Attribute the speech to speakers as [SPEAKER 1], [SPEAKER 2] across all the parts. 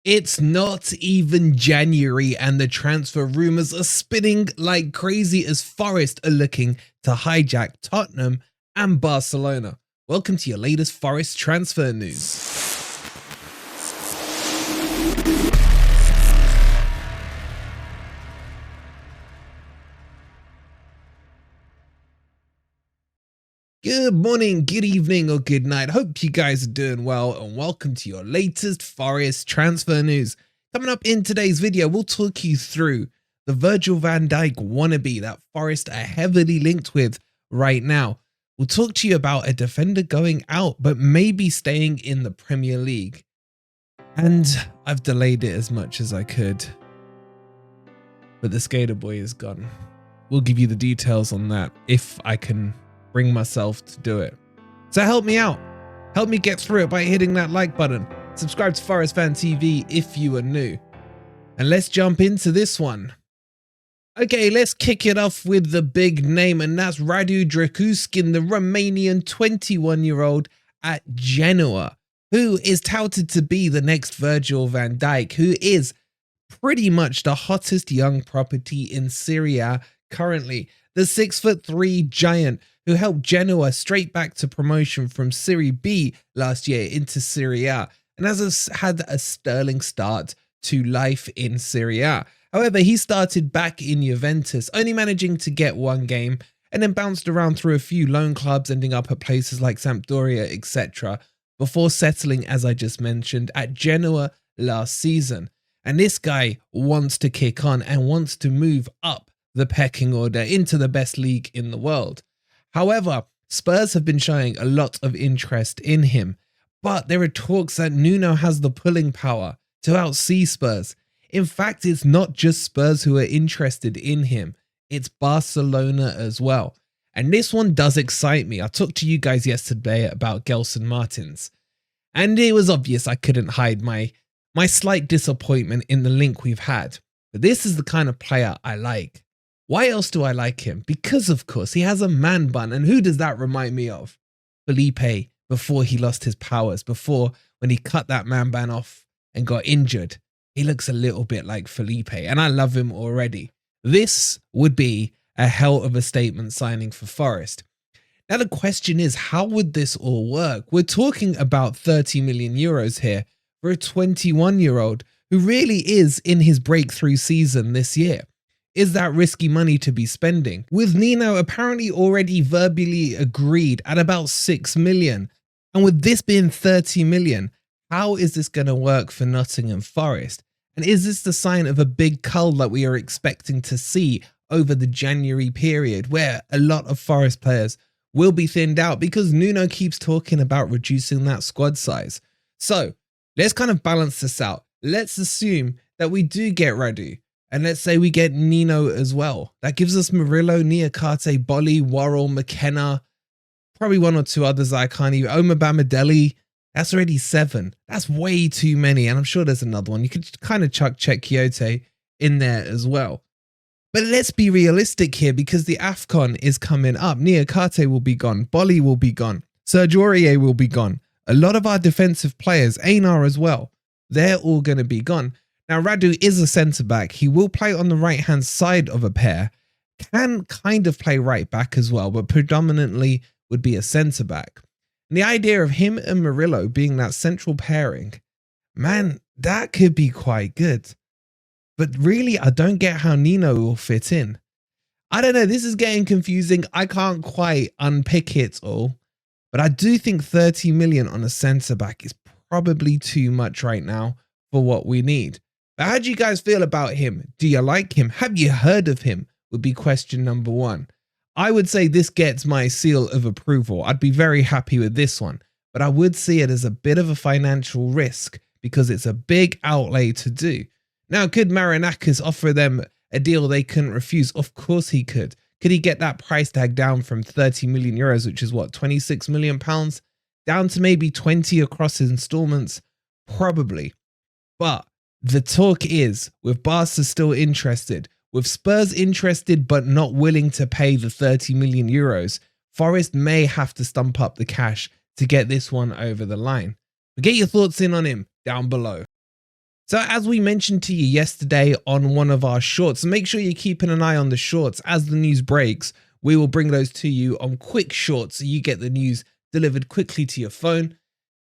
[SPEAKER 1] It's not even January and the transfer rumours are spinning like crazy as Forest are looking to hijack Tottenham and Barcelona. Welcome to your latest Forest transfer news. Good morning, good evening, or good night. Hope you guys are doing well and welcome to your latest Forest transfer news. Coming up in today's video, we'll talk you through the Virgil van Dijk wannabe that Forest are heavily linked with right now. We'll talk to you about a defender going out but maybe staying in the Premier League. And I've delayed it as much as I could, but the skater boy is gone. We'll give you the details on that if I can bring myself to do it. So help me out. Help me get through it by hitting that like button. Subscribe to Forest Fan TV if you are new. And let's jump into this one. Okay, let's kick it off with the big name, and that's Radu Drăgușin, the Romanian 21-year-old at Genoa, who is touted to be the next Virgil van Dijk, who is pretty much the hottest young property in Serie A currently. The 6'3" giant who helped Genoa straight back to promotion from Serie B last year into Serie A, and has had a sterling start to life in Serie A. However, he started back in Juventus, only managing to get one game, and then bounced around through a few loan clubs, ending up at places like Sampdoria, etc., before settling, as I just mentioned, at Genoa last season. And this guy wants to kick on and wants to move up the pecking order into the best league in the world. However, Spurs have been showing a lot of interest in him, but there are talks that Nuno has the pulling power to outsee Spurs. In fact, it's not just Spurs who are interested in him, it's Barcelona as well. And this one does excite me. I talked to you guys yesterday about Gelson Martins, and it was obvious I couldn't hide my slight disappointment in the link we've had. But this is the kind of player I like. Why else do I like him? Because, of course, he has a man bun. And who does that remind me of? Felipe, before he lost his powers, before when he cut that man bun off and got injured. He looks a little bit like Felipe, and I love him already. This would be a hell of a statement signing for Forest. Now, the question is, how would this all work? We're talking about 30 million euros here for a 21-year-old who really is in his breakthrough season this year. Is that risky money to be spending? With Nuno apparently already verbally agreed at about 6 million. And with this being 30 million, how is this going to work for Nottingham Forest? And is this the sign of a big cull that we are expecting to see over the January period, where a lot of Forest players will be thinned out because Nuno keeps talking about reducing that squad size? So let's kind of balance this out. Let's assume that we do get Radu. And let's say we get Nuno as well. That gives us Murillo, Niakate, Bolly, Worrall, McKenna, probably one or two others I can't even. Omar Bamadeli. That's already 7. That's way too many. And I'm sure there's another one. You could kind of chuck Czech Kyoto in there as well. But let's be realistic here, because the AFCON is coming up. Niakate will be gone. Bolly will be gone. Sergio Aurier will be gone. A lot of our defensive players, Einar as well, they're all going to be gone. Now, Radu is a centre-back. He will play on the right-hand side of a pair, can kind of play right-back as well, but predominantly would be a centre-back. And the idea of him and Murillo being that central pairing, man, that could be quite good. But really, I don't get how Nuno will fit in. I don't know, this is getting confusing. I can't quite unpick it all. But I do think 30 million on a centre-back is probably too much right now for what we need. But how do you guys feel about him? Do you like him? Have you heard of him? Would be question number 1. I would say this gets my seal of approval. I'd be very happy with this one. But I would see it as a bit of a financial risk because it's a big outlay to do. Now, could Marinakis offer them a deal they couldn't refuse? Of course he could. Could he get that price tag down from 30 million euros, which is what, 26 million pounds, down to maybe 20 across installments? Probably. But the talk is, with Barca still interested, with Spurs interested but not willing to pay the 30 million euros, Forest may have to stump up the cash to get this one over the line. But get your thoughts in on him down below. So as we mentioned to you yesterday on one of our shorts, make sure you're keeping an eye on the shorts. As the news breaks, we will bring those to you on quick shorts so you get the news delivered quickly to your phone.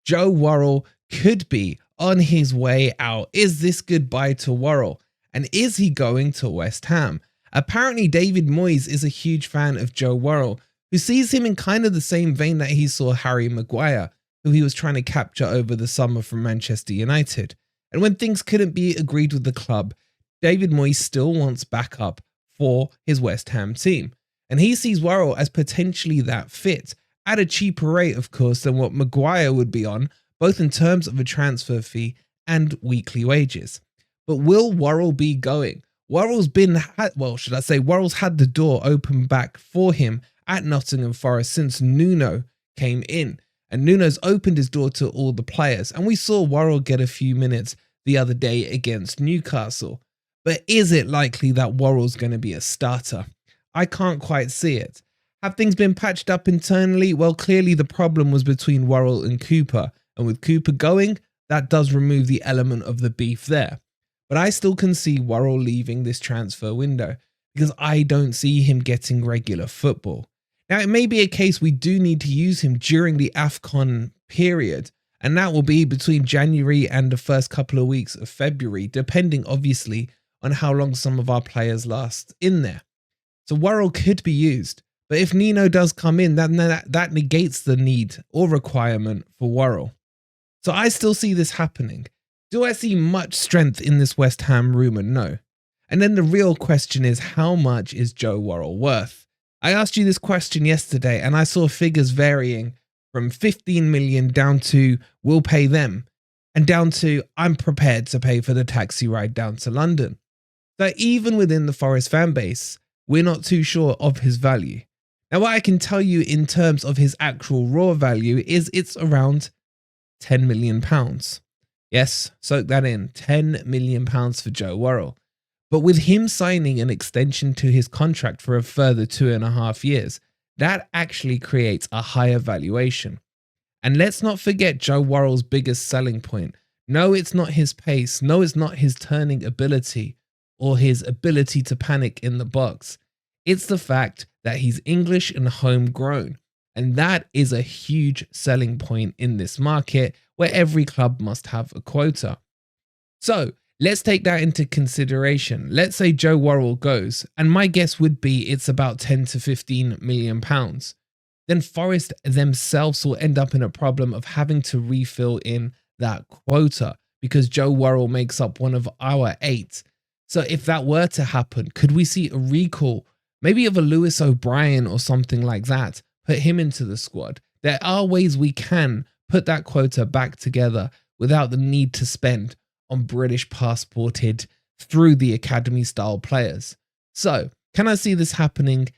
[SPEAKER 1] Joe Worrall could be on his way out. Is this goodbye to Worrall? And is he going to West Ham? Apparently David Moyes is a huge fan of Joe Worrall, who sees him in kind of the same vein that he saw Harry Maguire, who he was trying to capture over the summer from Manchester United. And when things couldn't be agreed with the club, David Moyes still wants backup for his West Ham team. And he sees Worrall as potentially that fit, at a cheaper rate, of course, than what Maguire would be on, both in terms of a transfer fee and weekly wages. But will Worrall be going? Worrall's had the door open back for him at Nottingham Forest since Nuno came in. And Nuno's opened his door to all the players. And we saw Worrall get a few minutes the other day against Newcastle. But is it likely that Worrall's going to be a starter? I can't quite see it. Have things been patched up internally? Well, clearly the problem was between Worrall and Cooper. And with Cooper going, that does remove the element of the beef there. But I still can see Worrall leaving this transfer window because I don't see him getting regular football. Now, it may be a case we do need to use him during the AFCON period, and that will be between January and the first couple of weeks of February, depending obviously on how long some of our players last in there. So Worrall could be used, but if Nuno does come in, then that negates the need or requirement for Worrall. So I still see this happening. Do I see much strength in this West Ham rumour? No. And then the real question is, how much is Joe Worrall worth? I asked you this question yesterday and I saw figures varying from 15 million down to we'll pay them and down to I'm prepared to pay for the taxi ride down to London. So even within the Forest fan base, we're not too sure of his value. Now, what I can tell you in terms of his actual raw value is it's around £10 million. Yes, soak that in, £10 million for Joe Worrall. But with him signing an extension to his contract for a further 2.5 years, that actually creates a higher valuation. And let's not forget Joe Worrall's biggest selling point. No, it's not his pace. No, it's not his turning ability or his ability to panic in the box. It's the fact that he's English and homegrown. And that is a huge selling point in this market where every club must have a quota. So let's take that into consideration. Let's say Joe Worrall goes, and my guess would be it's about 10 to 15 million pounds. Then Forest themselves will end up in a problem of having to refill in that quota because Joe Worrall makes up one of our 8. So if that were to happen, could we see a recall, maybe of a Lewis O'Brien or something like that, put him into the squad? There are ways we can put that quota back together without the need to spend on British passported through the academy style players. So can I see this happening?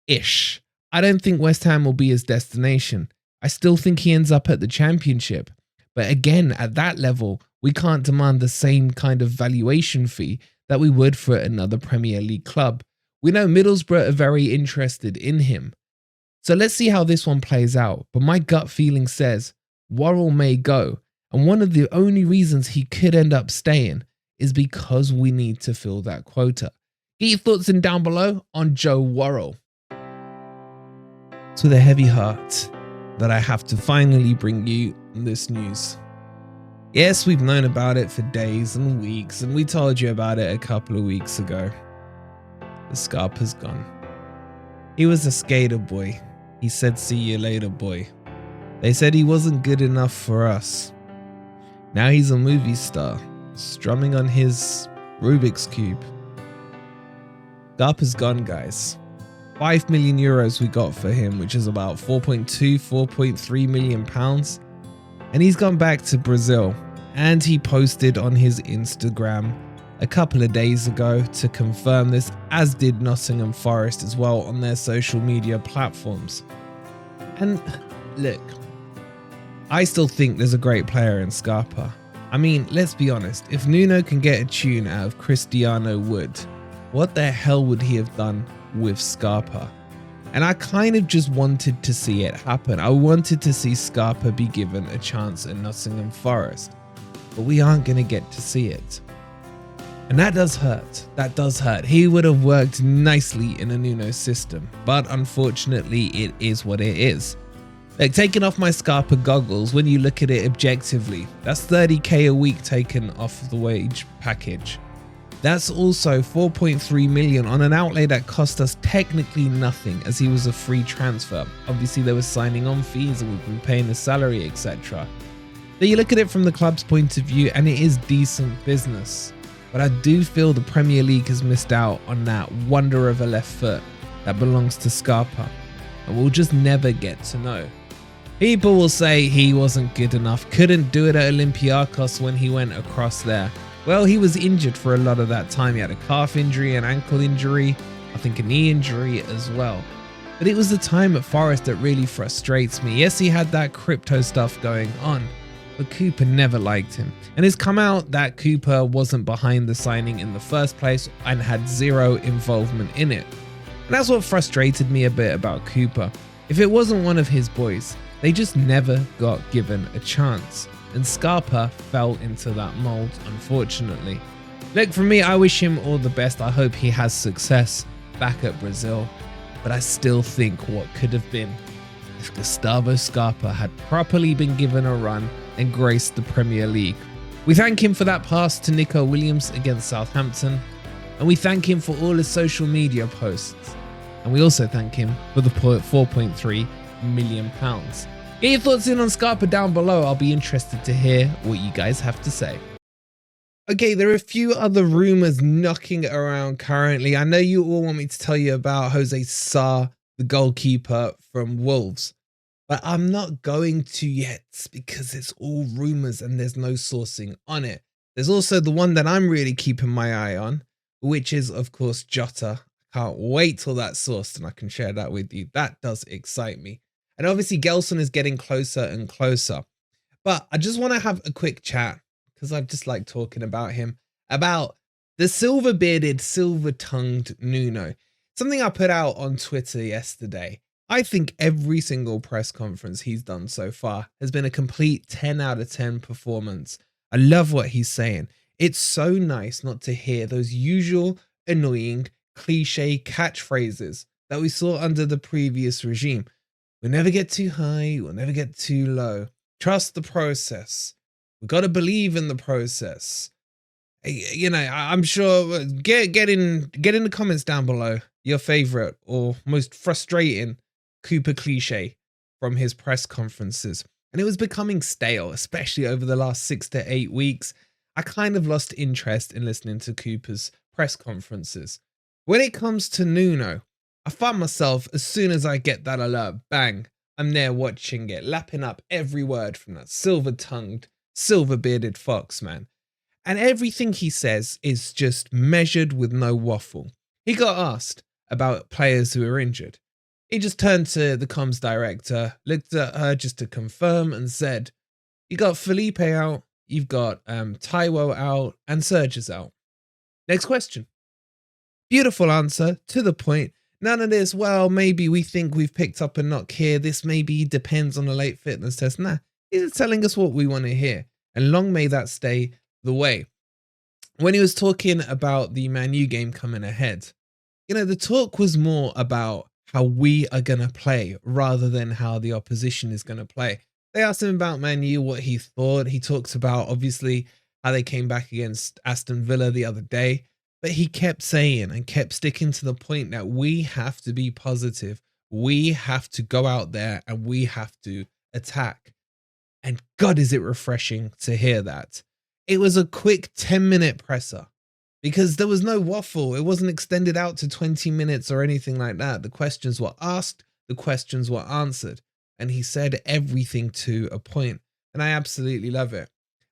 [SPEAKER 1] Ish. I don't think West Ham will be his destination. I still think he ends up at the Championship. But again, at that level, we can't demand the same kind of valuation fee that we would for another Premier League club. We know Middlesbrough are very interested in him. So let's see how this one plays out. But my gut feeling says Worrall may go. And one of the only reasons he could end up staying is because we need to fill that quota. Get your thoughts in down below on Joe Worrall. It's with a heavy heart that I have to finally bring you this news. Yes, we've known about it for days and weeks, and we told you about it a couple of weeks ago. The Scarpa's gone. He was a skater boy. He said, "See you later, boy." They said he wasn't good enough for us. Now he's a movie star, strumming on his Rubik's Cube. Scarpa's gone, guys. 5 million euros we got for him, which is about 4.3 million pounds. And he's gone back to Brazil. And he posted on his Instagram a couple of days ago to confirm this, as did Nottingham Forest as well on their social media platforms. And look, I still think there's a great player in Scarpa. I mean, let's be honest, if Nuno can get a tune out of Cristiano Wood, what the hell would he have done with Scarpa? And I kind of just wanted to see it happen. I wanted to see Scarpa be given a chance at Nottingham Forest. but we aren't going to get to see it. And that does hurt. That does hurt. He would have worked nicely in a Nuno system, but unfortunately it is what it is. Like, taking off my Scarpa goggles, when you look at it objectively, that's 30k a week taken off the wage package. That's also 4.3 million on an outlay that cost us technically nothing, as he was a free transfer. Obviously there was signing on fees and we've been paying the salary, etc. So you look at it from the club's point of view and it is decent business. But I do feel the Premier League has missed out on that wonder of a left foot that belongs to Scarpa, and we'll just never get to know. People will say he wasn't good enough, couldn't do it at Olympiacos when he went across there. Well, he was injured for a lot of that time. He had a calf injury, an ankle injury, I think a knee injury as well. But it was the time at Forest that really frustrates me. Yes, he had that crypto stuff going on, but Cooper never liked him. And it's come out that Cooper wasn't behind the signing in the first place and had zero involvement in it. And that's what frustrated me a bit about Cooper. If it wasn't one of his boys, they just never got given a chance. And Scarpa fell into that mold, unfortunately. Look, for me, I wish him all the best. I hope he has success back at Brazil. But I still think what could have been if Gustavo Scarpa had properly been given a run and graced the Premier League. We thank him for that pass to Nico Williams against Southampton. And we thank him for all his social media posts. And we also thank him for the £4.3 million. Get your thoughts in on Scarpa down below. I'll be interested to hear what you guys have to say. Okay, there are a few other rumours knocking around currently. I know you all want me to tell you about Jose Sá, the goalkeeper from Wolves, but I'm not going to yet because it's all rumours and there's no sourcing on it. There's also the one that I'm really keeping my eye on, which is, of course, Jota. Can't wait till that's sourced and I can share that with you. That does excite me. And obviously Gelson is getting closer and closer. But I just want to have a quick chat, because I just like talking about him, about the silver-bearded, silver-tongued Nuno. Something I put out on Twitter yesterday. I think every single press conference he's done so far has been a complete 10 out of 10 performance. I love what he's saying. It's so nice not to hear those usual annoying cliche catchphrases that we saw under the previous regime. We'll never get too high, we'll never get too low. Trust the process. We've got to believe in the process. You know, I'm sure, get in the comments down below your favorite or most frustrating Cooper cliche from his press conferences. And it was becoming stale, especially over the last 6 to 8 weeks. I kind of lost interest in listening to Cooper's press conferences. When it comes to Nuno, I find myself, as soon as I get that alert, bang, I'm there watching it, lapping up every word from that silver-tongued, silver-bearded fox, man. And everything he says is just measured with no waffle. He got asked about players who are injured. He just turned to the comms director, looked at her just to confirm and said, you got Felipe out, you've got Taiwo out, and Serge is out. Next question. Beautiful answer, to the point. None of this, well, maybe we think we've picked up a knock here. This maybe depends on a late fitness test. Nah, he's telling us what we want to hear. And long may that stay the way. When he was talking about the Man U game coming ahead, you know, the talk was more about how we are going to play rather than how the opposition is going to play. They asked him about Man U, what he thought. He talks about, obviously, how they came back against Aston Villa the other day. But he kept saying and kept sticking to the point that we have to be positive. We have to go out there and we have to attack. And God, is it refreshing to hear that. It was a quick 10-minute presser because there was no waffle. It wasn't extended out to 20 minutes or anything like that. The questions were asked, the questions were answered. And he said everything to a point. And I absolutely love it.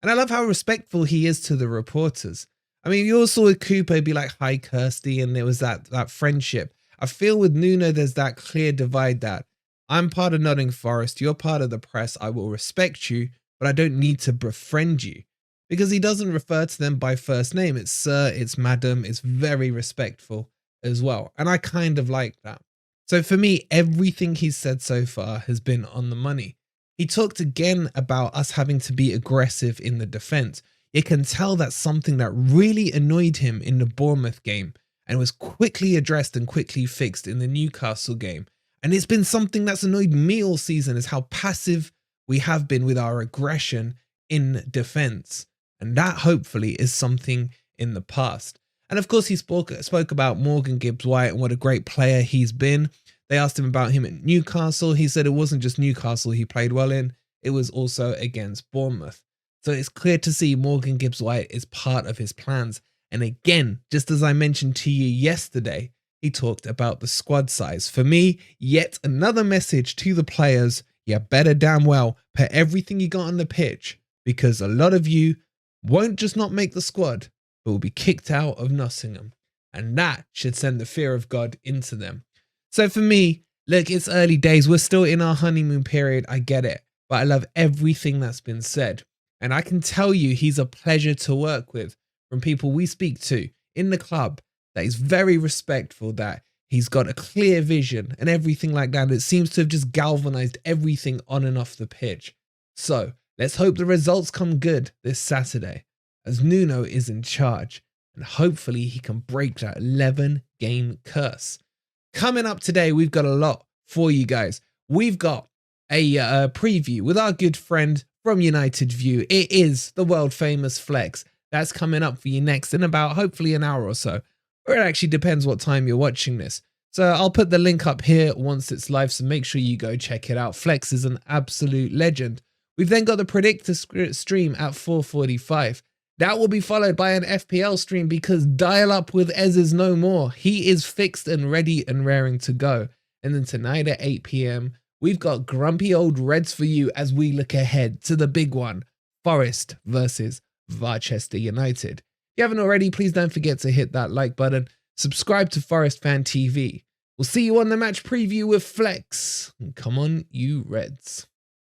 [SPEAKER 1] And I love how respectful he is to the reporters. I mean, you also saw Cooper be like, hi, Kirsty, and there was that friendship. I feel with Nuno, there's that clear divide that I'm part of Nottingham Forest, you're part of the press, I will respect you, but I don't need to befriend you. Because he doesn't refer to them by first name. It's sir, it's madam, it's very respectful as well. And I kind of like that. So for me, everything he's said so far has been on the money. He talked again about us having to be aggressive in the defence. You can tell that's something that really annoyed him in the Bournemouth game and was quickly addressed and quickly fixed in the Newcastle game. And it's been something that's annoyed me all season, is how passive we have been with our aggression in defence. And that hopefully is something in the past. And of course, he spoke about Morgan Gibbs-White and what a great player he's been. They asked him about him at Newcastle. He said it wasn't just Newcastle he played well in, it was also against Bournemouth. So it's clear to see Morgan Gibbs-White is part of his plans. And again, just as I mentioned to you yesterday, he talked about the squad size. For me, yet another message to the players: you better damn well put everything you got on the pitch, because a lot of you won't just not make the squad, but will be kicked out of Nottingham. And that should send the fear of God into them. So for me, look, it's early days. We're still in our honeymoon period. I get it. But I love everything that's been said. And I can tell you he's a pleasure to work with, from people we speak to in the club, that he's very respectful, that he's got a clear vision and everything like that. It seems to have just galvanized everything on and off the pitch. So let's hope the results come good this Saturday, as Nuno is in charge, and hopefully he can break that 11-game curse. Coming up today, we've got a lot for you guys. We've got a preview with our good friend from United View. It is the world famous Flex. That's coming up for you next in about hopefully an hour or so. Or it actually depends what time you're watching this. So I'll put the link up here once it's live, so make sure you go check it out. Flex is an absolute legend. We've then got the Predictor stream at 4:45. That will be followed by an FPL stream, because Dial Up with Ez is no more. He is fixed and ready and raring to go. And then tonight at 8 PM, we've got grumpy old Reds for you as we look ahead to the big one, Forest versus Manchester United. If you haven't already, please don't forget to hit that like button. Subscribe to Forest Fan TV. We'll see you on the match preview with Flex. And come on, you Reds.